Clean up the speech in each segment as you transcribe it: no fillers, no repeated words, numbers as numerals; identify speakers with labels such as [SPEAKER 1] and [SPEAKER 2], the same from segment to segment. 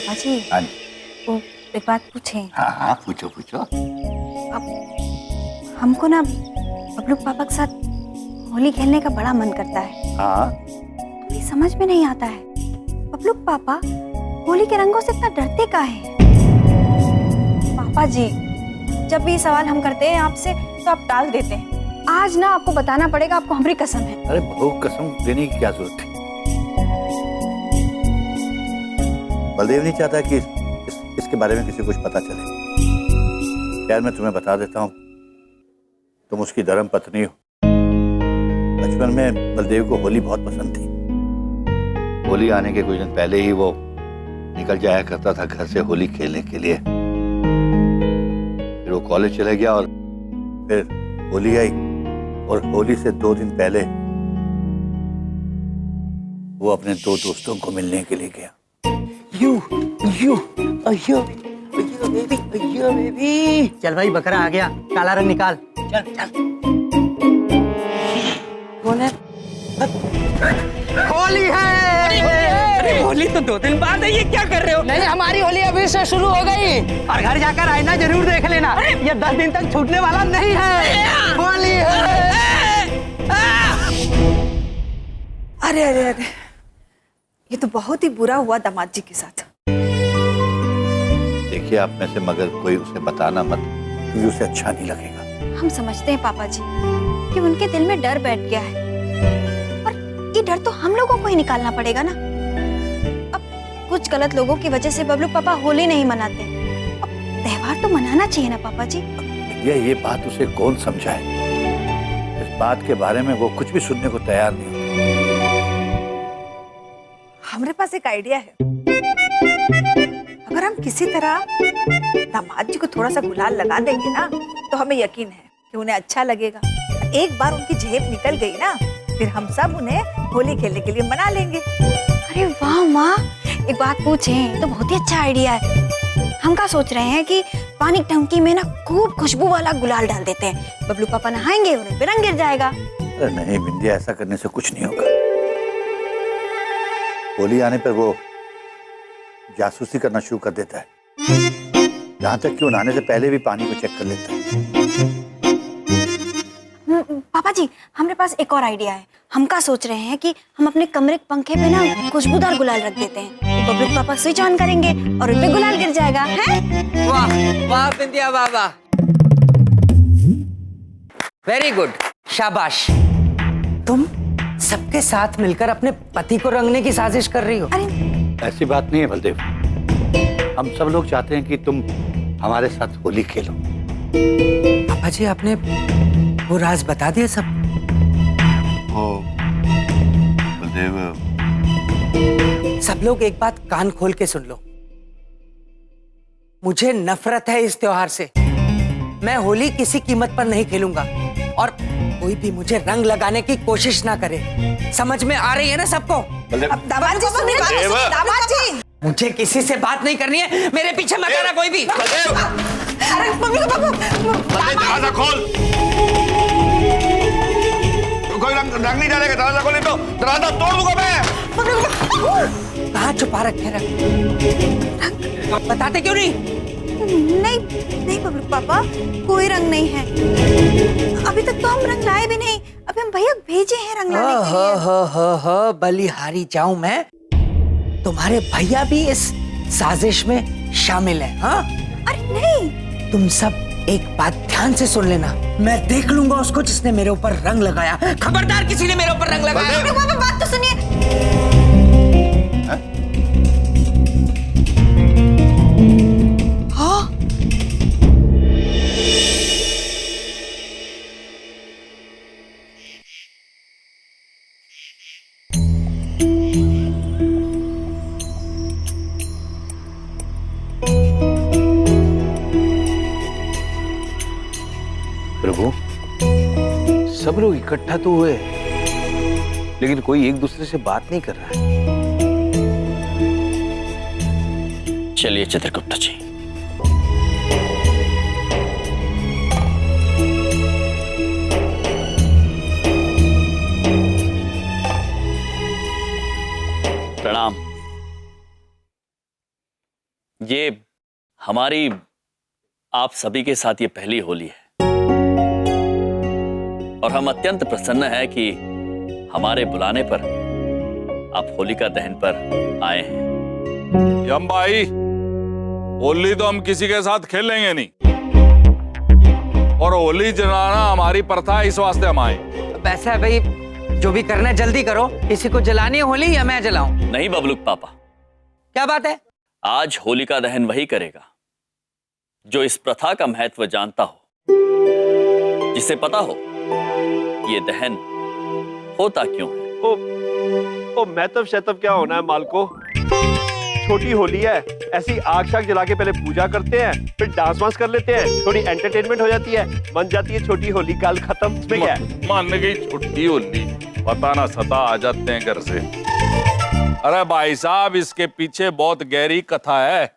[SPEAKER 1] पापा जी,
[SPEAKER 2] हाँ जी।
[SPEAKER 1] वो एक बात पूछें?
[SPEAKER 2] हाँ हाँ, पूछो पूछो।
[SPEAKER 1] अब हमको ना बबलू पापा के साथ होली खेलने का बड़ा मन करता है।
[SPEAKER 2] हाँ,
[SPEAKER 1] मुझे समझ में नहीं आता है, बबलू पापा होली के रंगों से इतना डरते का है? पापा जी, जब भी सवाल हम करते हैं आपसे तो आप टाल देते हैं। आज ना आपको बताना पड़ेगा, आपको हमारी कसम है।
[SPEAKER 2] अरे बहू, कसम देने की क्या जरूरत है? बलदेव नहीं चाहता कि इसके बारे में किसी को कुछ पता चले। यार मैं तुम्हें बता देता हूँ, तुम उसकी धर्म पत्नी हो। बचपन में बलदेव को होली बहुत पसंद थी। होली आने के कुछ दिन पहले ही वो निकल जाया करता था घर से होली खेलने के लिए। फिर वो कॉलेज चले गया और फिर होली आई, और होली से 2 दिन पहले वो अपने 2 दोस्तों को मिलने के लिए गया।
[SPEAKER 3] अयो बेबी, चल भाई बकरा आ गया, काला रंग निकाल। चल चल। कौन है? होली है।
[SPEAKER 4] अरे होली तो 2 दिन बाद है, ये क्या कर रहे हो?
[SPEAKER 3] नहीं, हमारी होली अभी से शुरू हो गई। और घर जाकर आईना जरूर देख लेना, ये 10 दिन तक छूटने वाला नहीं है। होली है।
[SPEAKER 1] अरे अरे अरे, ये तो बहुत ही बुरा हुआ दामाद जी के साथ।
[SPEAKER 2] देखिए, आप में से मगर कोई उसे बताना मत, क्योंकि उसे अच्छा नहीं लगेगा।
[SPEAKER 1] हम समझते हैं पापा जी कि उनके दिल में डर बैठ गया है, और ये डर तो हम लोगों को ही निकालना पड़ेगा ना। अब कुछ गलत लोगों की वजह से बबलू पापा होली नहीं मनाते, अब त्योहार तो मनाना चाहिए ना पापा जी।
[SPEAKER 2] ये बात उसे कौन समझाए? इस बात के बारे में वो कुछ भी सुनने को तैयार नहीं होता।
[SPEAKER 5] हमारे पास एक आइडिया है। अगर हम किसी तरह दामाद जी को थोड़ा सा गुलाल लगा देंगे ना, तो हमें यकीन है कि उन्हें अच्छा लगेगा। एक बार उनकी झेप निकल गई ना, फिर हम सब उन्हें होली खेलने के लिए मना लेंगे।
[SPEAKER 1] अरे वाह माँ, एक बात पूछें तो बहुत ही अच्छा आइडिया है। हम क्या सोच रहे हैं कि पानी की टंकी में ना खूब खुशबू वाला गुलाल डाल देते हैं, बबलू पापा नहाएंगे, उन्हें पे रंग गिर जाएगा।
[SPEAKER 2] अरे नहीं बिंदिया, ऐसा करने से कुछ नहीं होगा। होली आने पर वो जासूसी करना शुरू कर देता है, यहाँ तक कि वो नहाने से पहले भी पानी को चेक कर लेता है।
[SPEAKER 1] पापा जी, हमारे पास एक और आइडिया है। हम क्या सोच रहे हैं कि हम अपने कमरे के पंखे पे ना खुशबूदार गुलाल रख देते हैं, तो बबलू पापा स्विच ऑन करेंगे और उन पे गुलाल गिर जाएगा। हैं?
[SPEAKER 4] वाह वाह बिंदिया, वाह वाह, वेरी गुड, शाबाश। तुम सबके साथ मिलकर अपने पति को रंगने की साजिश कर रही हो।
[SPEAKER 1] अरे
[SPEAKER 2] ऐसी बात नहीं है बलदेव, हम सब लोग चाहते हैं कि तुम हमारे साथ होली खेलो।
[SPEAKER 4] पापा जी, आपने वो राज बता दिया सब?
[SPEAKER 2] ओ बलदेव,
[SPEAKER 4] सब लोग एक बात कान खोल के सुन लो, मुझे नफरत है इस त्योहार से। मैं होली किसी कीमत पर नहीं खेलूंगा, और कोई भी मुझे रंग लगाने की कोशिश ना करे। समझ में आ रही है ना सबको?
[SPEAKER 5] अब दामाद जी सुनिए, दामाद जी।
[SPEAKER 4] मुझे किसी से बात नहीं करनी है, मेरे पीछे मत आना कोई भी।
[SPEAKER 5] अरे मम्मी को पापा,
[SPEAKER 6] दरवाजा खोल। कोई रंग नहीं डालेगा, दरवाजा खोल, नहीं तो दरवाजा तोड़ दूंगा मैं।
[SPEAKER 4] कहाँ छुपा रखे रंग? बताते क्यों नहीं?
[SPEAKER 1] नहीं नहीं बबलू पापा, कोई रंग नहीं है। अभी तक तो हम रंग लाए भी नहीं, अभी हम भैया भेजे हैं रंग लाने के लिए।
[SPEAKER 4] हो बलिहारी जाऊं मैं? तुम्हारे भैया भी इस साजिश में शामिल हैं? हाँ?
[SPEAKER 1] अरे नहीं,
[SPEAKER 4] तुम सब एक बात ध्यान से सुन लेना, मैं देख लूंगा उसको जिसने मेरे ऊपर रंग लगाया। खबरदार किसी ने मेरे ऊपर रंग लगाया।
[SPEAKER 1] अरे पापा बात तो सुनिए। हाँ,
[SPEAKER 2] प्रभु, सब लोग इकट्ठा तो हुए, लेकिन कोई एक दूसरे से बात नहीं कर रहा है।
[SPEAKER 7] चलिए चित्रगुप्त जी, प्रणाम। ये हमारी आप सभी के साथ ये पहली होली है और हम अत्यंत प्रसन्न हैं कि हमारे बुलाने पर आप होलिका दहन पर आए हैं।
[SPEAKER 6] यम भाई, होली तो हम किसी के साथ खेलेंगे नहीं और होली जलाना हमारी प्रथा है, इस वास्ते हम आए।
[SPEAKER 4] वैसा है भाई, जो भी करना है जल्दी करो। किसी को जलानी है होली या मैं जलाऊं?
[SPEAKER 7] नहीं बबलूक पापा,
[SPEAKER 4] क्या बात है?
[SPEAKER 7] आज होलिका दहन वही करेगा जो इस प्रथा का महत्व जानता हो, जिसे पता हो ये दहन होता क्यों है।
[SPEAKER 8] ओ महतब शतब क्या होना है मालको, छोटी होली है, ऐसी आग शाग जला के पहले पूजा करते हैं, फिर डांस वांस कर लेते हैं, थोड़ी एंटरटेनमेंट हो जाती है, बन जाती है छोटी होली, काल खत्म। इसमें क्या है?
[SPEAKER 6] मान गई छोटी होली, पता ना सता आ जाते हैं घर से। अरे भाई साहब, इसके पीछे बहुत गहरी कथा है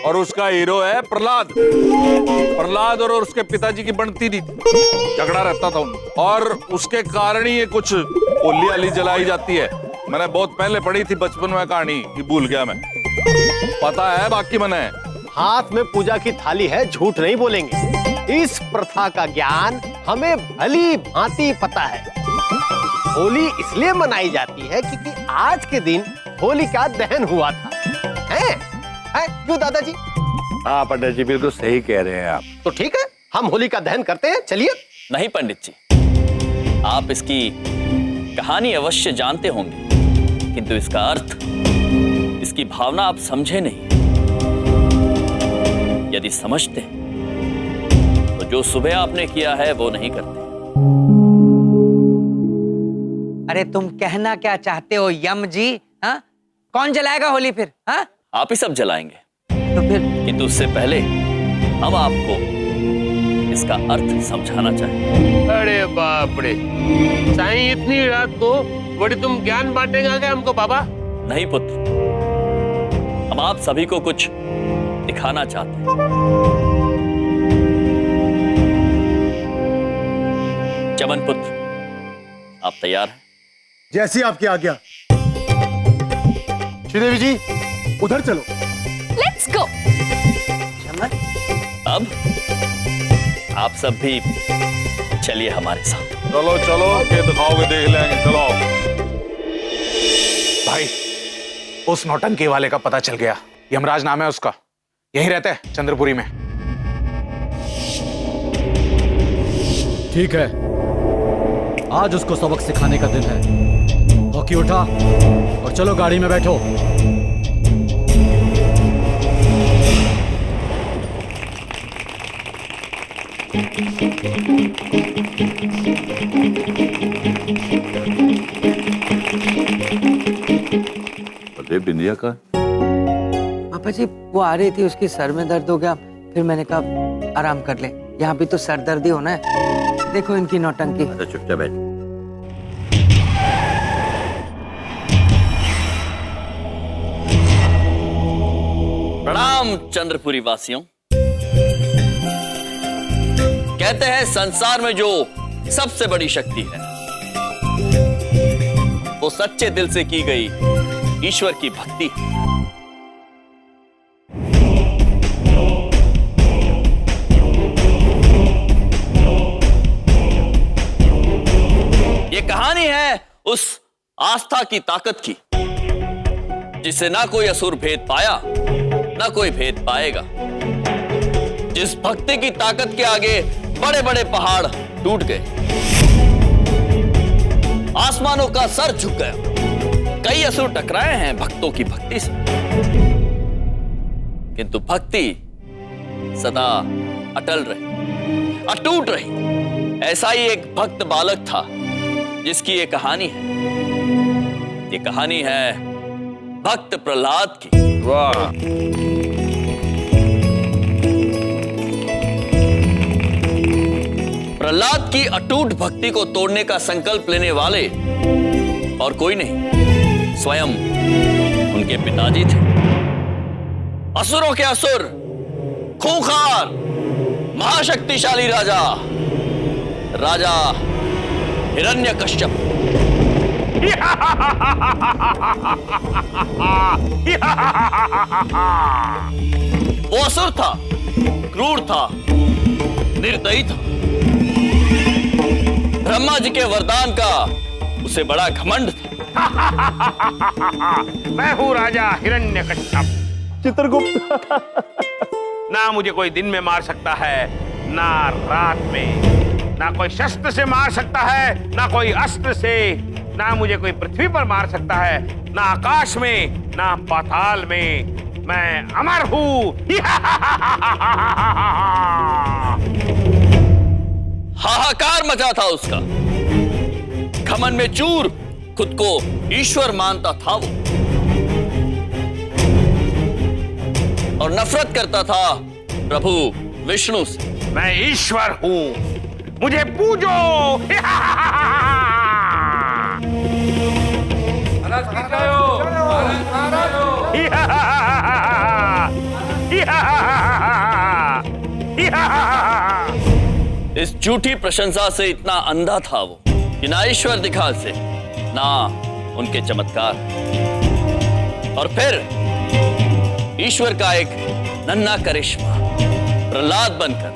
[SPEAKER 6] और उसका हीरो है प्रहलाद। प्रहलाद और उसके पिताजी की बनती थी, झगड़ा रहता था उनमें और उसके कारण ही ये कुछ होली वाली जलाई जाती है। मैंने बहुत पहले पढ़ी थी बचपन में कहानी, ये भूल गया मैं, पता है बाकी मैंने।
[SPEAKER 8] हाथ में पूजा की थाली है, झूठ नहीं बोलेंगे। इस प्रथा का ज्ञान हमें भली भांति पता है। होली इसलिए मनाई जाती है क्योंकि आज के दिन होली का दहन हुआ था, है क्यों दादाजी?
[SPEAKER 2] हाँ पंडित जी, बिल्कुल सही कह रहे हैं आप।
[SPEAKER 8] तो ठीक है, हम होली का दहन करते हैं, चलिए।
[SPEAKER 7] नहीं पंडित जी, आप इसकी कहानी अवश्य जानते होंगे, किंतु इसका अर्थ, इसकी भावना आप समझे नहीं। यदि समझते तो जो सुबह आपने किया है वो नहीं करते।
[SPEAKER 4] अरे तुम कहना क्या चाहते हो यम जी? हाँ, कौन जलाएगा होली फिर? हाँ,
[SPEAKER 7] आप ही सब जलाएंगे,
[SPEAKER 4] तो फिर
[SPEAKER 7] किंतु उससे पहले हम आपको इसका अर्थ समझाना चाहेंगे।
[SPEAKER 9] अरे बाप रे, साईं इतनी रात को बड़ी तुम ज्ञान बांटेगा क्या हमको बाबा?
[SPEAKER 7] नहीं पुत्र, हम आप सभी को कुछ दिखाना चाहते हैं। चमन पुत्र, आप तैयार हैं?
[SPEAKER 10] जैसी आपकी आज्ञा। श्रीदेवी जी, उधर चलो।
[SPEAKER 1] Let's go.
[SPEAKER 7] अब आप सब भी चलिए हमारे साथ।
[SPEAKER 6] चलो चलो, के दिखाओगे देख लेंगे, चलो।
[SPEAKER 11] भाई, उस नौटंकी वाले का पता चल गया। यमराज नाम है उसका, यहीं रहता है चंद्रपुरी में।
[SPEAKER 10] ठीक है, आज उसको सबक सिखाने का दिन है। हॉकी उठा और चलो गाड़ी में बैठो।
[SPEAKER 2] बिंदिया का
[SPEAKER 4] पापा जी, वो आ रही थी, उसकी सर में दर्द हो गया, फिर मैंने कहा आराम कर ले, यहाँ भी तो सर दर्द ही होना है। देखो इनकी नौटंकी।
[SPEAKER 2] अच्छा चुपचाप बैठ।
[SPEAKER 7] प्रणाम चंद्रपुरी वासियों। कहते हैं संसार में जो सबसे बड़ी शक्ति है वो सच्चे दिल से की गई ईश्वर की भक्ति है। ये कहानी है उस आस्था की ताकत की जिसे ना कोई असुर भेद पाया, ना कोई भेद पाएगा। जिस भक्ति की ताकत के आगे बड़े बड़े पहाड़ टूट गए, आसमानों का सर झुक गया। कई असुर टकराए हैं भक्तों की भक्ति से, किंतु भक्ति सदा अटल रही, अटूट रही। ऐसा ही एक भक्त बालक था जिसकी ये कहानी है। ये कहानी है भक्त प्रहलाद की।
[SPEAKER 6] वाह,
[SPEAKER 7] प्रहलाद की अटूट भक्ति को तोड़ने का संकल्प लेने वाले और कोई नहीं, स्वयं उनके पिताजी थे। असुरों के असुर, खूंखार, महाशक्तिशाली राजा हिरण्यकश्यप। वो असुर था, क्रूर था, निर्दयी था। ब्रह्मा जी के वरदान का उसे बड़ा घमंड था।
[SPEAKER 9] मैं हूँ राजा हिरण्यकश्यप।
[SPEAKER 8] चित्रगुप्त।
[SPEAKER 9] ना मुझे कोई दिन में मार सकता है, ना रात में, ना कोई शस्त्र से मार सकता है, ना कोई अस्त्र से, ना मुझे कोई पृथ्वी पर मार सकता है, ना आकाश में, ना पाताल में। मैं अमर हूँ।
[SPEAKER 7] हाहाकार मचा था उसका। घमंड में चूर, खुद को ईश्वर मानता था वो, और नफरत करता था प्रभु विष्णु से।
[SPEAKER 9] मैं ईश्वर हूँ, मुझे पूजो।
[SPEAKER 7] इस झूठी प्रशंसा से इतना अंधा था वो कि ना ईश्वर दिखा से, ना उनके चमत्कार। और फिर ईश्वर का एक नन्हा करिश्मा प्रहलाद बनकर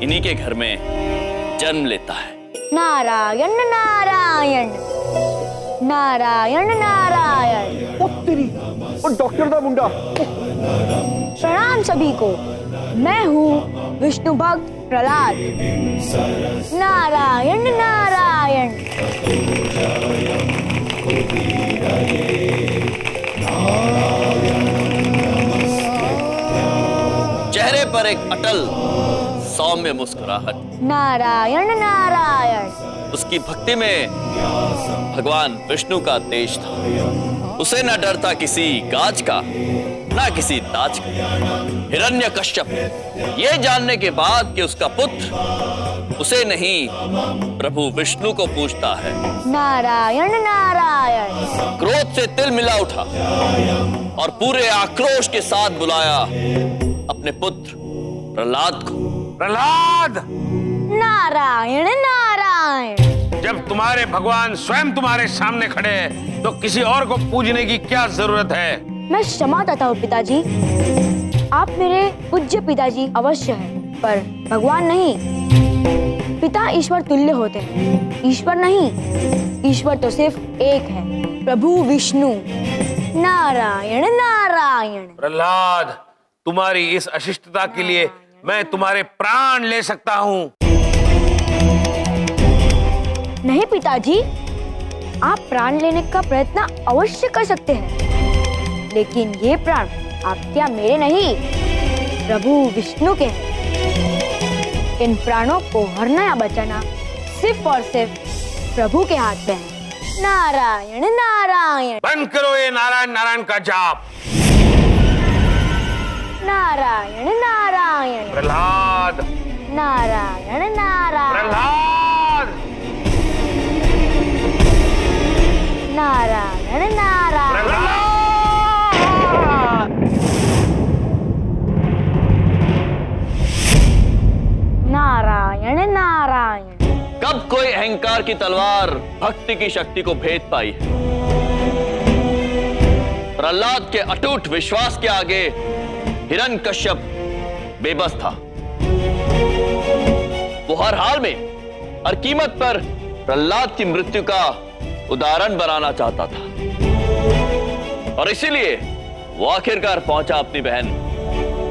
[SPEAKER 7] इन्हीं के घर में जन्म लेता है।
[SPEAKER 1] नारायण नारायण नारायण नारायण।
[SPEAKER 8] और डॉक्टर दा मुंडा।
[SPEAKER 1] प्रणाम सभी को, मैं हूँ विष्णु भक्त प्रहलाद। नारायण नारायण।
[SPEAKER 7] चेहरे पर एक अटल सौम्य मुस्कुराहट।
[SPEAKER 1] नारायण नारायण।
[SPEAKER 7] उसकी भक्ति में भगवान विष्णु का तेज था। उसे न डर था किसी गाज का, ना किसी दाज का। हिरण्यकश्यप ये जानने के बाद कि उसका पुत्र उसे नहीं प्रभु विष्णु को पूजता है,
[SPEAKER 1] नारायण नारायण।
[SPEAKER 7] क्रोध से तिल मिला उठा और पूरे आक्रोश के साथ बुलाया अपने पुत्र प्रहलाद को।
[SPEAKER 9] प्रहलाद,
[SPEAKER 1] नारायण नारायण।
[SPEAKER 9] जब तुम्हारे भगवान स्वयं तुम्हारे सामने खड़े हैं, तो किसी और को पूजने की क्या जरूरत है?
[SPEAKER 1] मैं क्षमा चाहता हूँ पिताजी, आप मेरे पूज्य पिताजी अवश्य हैं, पर भगवान नहीं। पिता ईश्वर तुल्य होते हैं, ईश्वर नहीं। ईश्वर तो सिर्फ एक है, प्रभु विष्णु। नारायण नारायण।
[SPEAKER 9] प्रहलाद, तुम्हारी इस अशिष्टता के लिए मैं तुम्हारे प्राण ले सकता हूँ।
[SPEAKER 1] नहीं पिताजी, आप प्राण लेने का प्रयत्न अवश्य कर सकते हैं, लेकिन ये प्राण आपके या मेरे नहीं, प्रभु विष्णु के हैं। इन प्राणों को हरना या बचाना सिर्फ और सिर्फ प्रभु के हाथ में है। नारायण नारायण।
[SPEAKER 9] बंद करो ये नारायण नारायण का जाप।
[SPEAKER 1] नारायण नारायण।
[SPEAKER 9] प्रहलाद,
[SPEAKER 1] नारायण नारायण।
[SPEAKER 9] प्रहलाद,
[SPEAKER 1] नारायण नारायण।
[SPEAKER 9] प्रहलाद।
[SPEAKER 1] नारायण नारायण।
[SPEAKER 7] कब कोई अहंकार की तलवार भक्ति की शक्ति को भेद पाई है? प्रहलाद के अटूट विश्वास के आगे हिरण्यकश्यप बेबस था। वो हर हाल में, हर कीमत पर प्रहलाद की मृत्यु का उदाहरण बनाना चाहता था, और इसीलिए वो आखिरकार पहुंचा अपनी बहन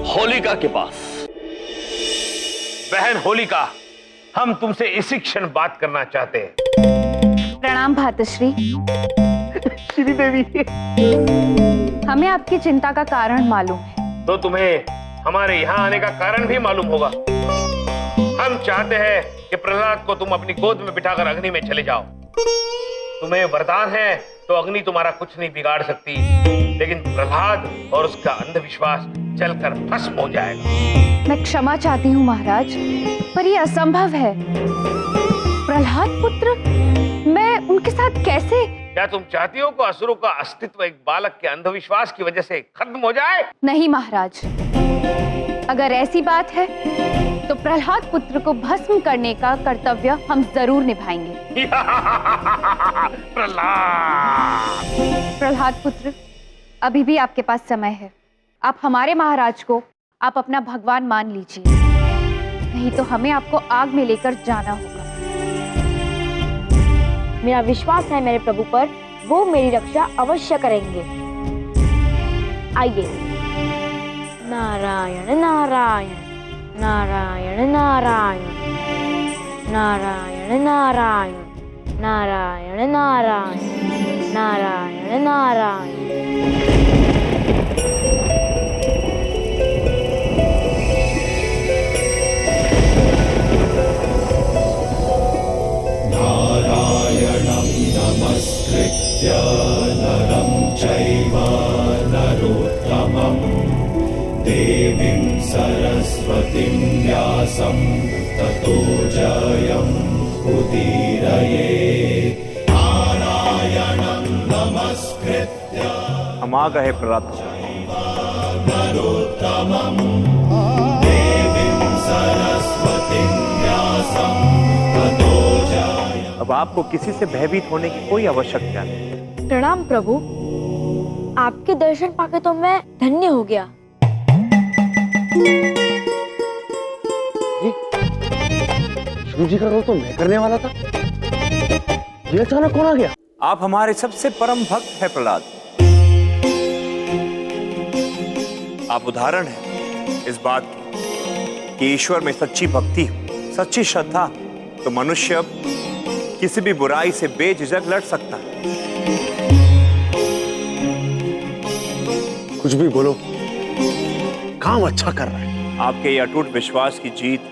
[SPEAKER 7] होलिका के पास।
[SPEAKER 9] बहन होलिका, हम तुमसे इसी क्षण बात करना चाहते हैं।
[SPEAKER 12] प्रणाम भातश्री।
[SPEAKER 9] श्रीदेवी,
[SPEAKER 12] हमें आपकी चिंता का कारण मालूम है।
[SPEAKER 9] तो तुम्हें हमारे यहाँ आने का कारण भी मालूम होगा। हम चाहते हैं कि प्रहलाद को तुम अपनी गोद में बिठाकर अग्नि में चले जाओ। तुम्हें वरदान है तो अग्नि तुम्हारा कुछ नहीं बिगाड़ सकती, लेकिन प्रहलाद और उसका अंधविश्वास जलकर भस्म हो जाएगा।
[SPEAKER 12] मैं क्षमा चाहती हूँ महाराज, पर यह असंभव है। प्रहलाद पुत्र, मैं उनके साथ कैसे?
[SPEAKER 9] क्या तुम चाहती हो कि असुरों का अस्तित्व एक बालक के अंधविश्वास की वजह से खत्म हो जाए?
[SPEAKER 12] नहीं महाराज, अगर ऐसी बात है तो प्रहलाद पुत्र को भस्म करने का कर्तव्य हम जरूर निभाएंगे। प्रहलाद पुत्र, अभी भी आपके पास समय है। आप हमारे महाराज को आप अपना भगवान मान लीजिए, नहीं तो हमें आपको आग में लेकर जाना होगा।
[SPEAKER 13] मेरा विश्वास है मेरे प्रभु पर, वो मेरी रक्षा अवश्य करेंगे। आइए। नारायण नारायण नारायण नारायण नारायण नारायण नारायण नारायण नारायण नारायण।
[SPEAKER 14] नारायणं नमस्कृत्य नरं चैव नरोत्तमं देवीं सरस्वतीं व्यासं ततो जयम् उदीरये। नारायणं नमस्कृत्य।
[SPEAKER 9] हम आ गए प्रहलाद।
[SPEAKER 14] नरोत्तमं देवीं सरस्वतीं व्यासं ततो जयम्।
[SPEAKER 9] अब आपको किसी से भयभीत होने की कोई आवश्यकता नहीं।
[SPEAKER 13] प्रणाम प्रभु, आपके दर्शन पाके तो मैं धन्य हो गया।
[SPEAKER 8] शिव जी का रोल तो मैं करने वाला था, ये अचानक कौन आ गया?
[SPEAKER 9] आप हमारे सबसे परम भक्त हैं प्रहलाद। आप उदाहरण हैं इस बात की कि ईश्वर में सच्ची भक्ति हो, सच्ची श्रद्धा, तो मनुष्य किसी भी बुराई से बेझिझक लड़ सकता है।
[SPEAKER 8] कुछ भी बोलो, काम अच्छा कर रहा है।
[SPEAKER 9] आपके ये अटूट विश्वास की जीत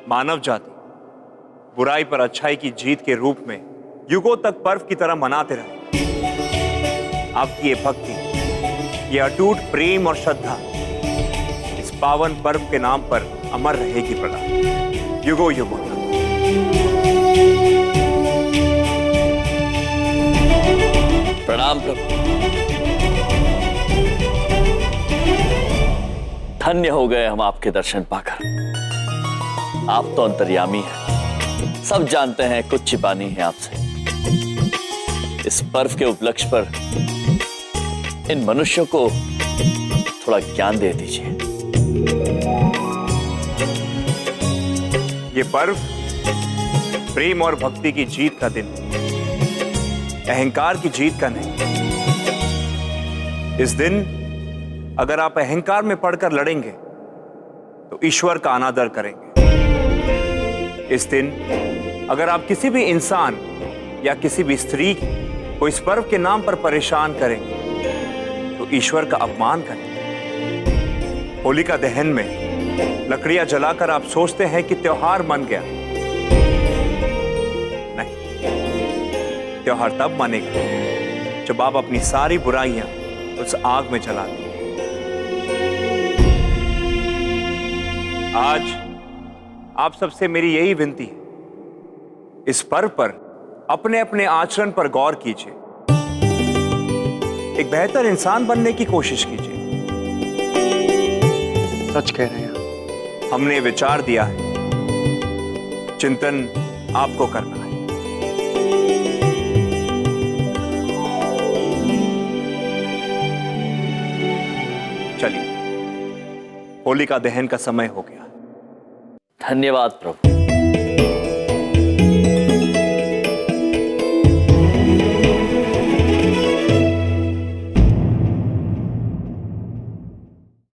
[SPEAKER 9] मानव जाति बुराई पर अच्छाई की जीत के रूप में युगों तक पर्व की तरह मनाते रहे। आपकी ये भक्ति, ये अटूट प्रेम और श्रद्धा इस पावन पर्व के नाम पर अमर रहेगी प्रहलाद, युगों युगों तक।
[SPEAKER 7] प्रणाम प्रभु। धन्य हो गए हम आपके दर्शन पाकर। आप तो अंतर्यामी हैं, सब जानते हैं, कुछ छिपा नहीं है आपसे। इस पर्व के उपलक्ष्य पर इन मनुष्यों को थोड़ा ज्ञान दे दीजिए।
[SPEAKER 9] ये पर्व प्रेम और भक्ति की जीत का दिन, अहंकार की जीत का नहीं। इस दिन अगर आप अहंकार में पड़कर लड़ेंगे तो ईश्वर का अनादर करेंगे। इस दिन अगर आप किसी भी इंसान या किसी भी स्त्री को इस पर्व के नाम पर परेशान करेंगे तो ईश्वर का अपमान करेंगे। होलिका दहन में लकड़ियां जलाकर आप सोचते हैं कि त्योहार मन गया। नहीं, त्योहार तब मानेगा जब आप अपनी सारी बुराइयां उस आग में जला दें। आज आप सबसे मेरी यही विनती है, इस पर्व पर अपने अपने आचरण पर गौर कीजिए, एक बेहतर इंसान बनने की कोशिश कीजिए।
[SPEAKER 8] सच कह रहे हैं।
[SPEAKER 9] हमने विचार दिया है, चिंतन आपको करना है। चलिए, होलिका दहन का समय हो गया।
[SPEAKER 7] धन्यवाद प्रभु।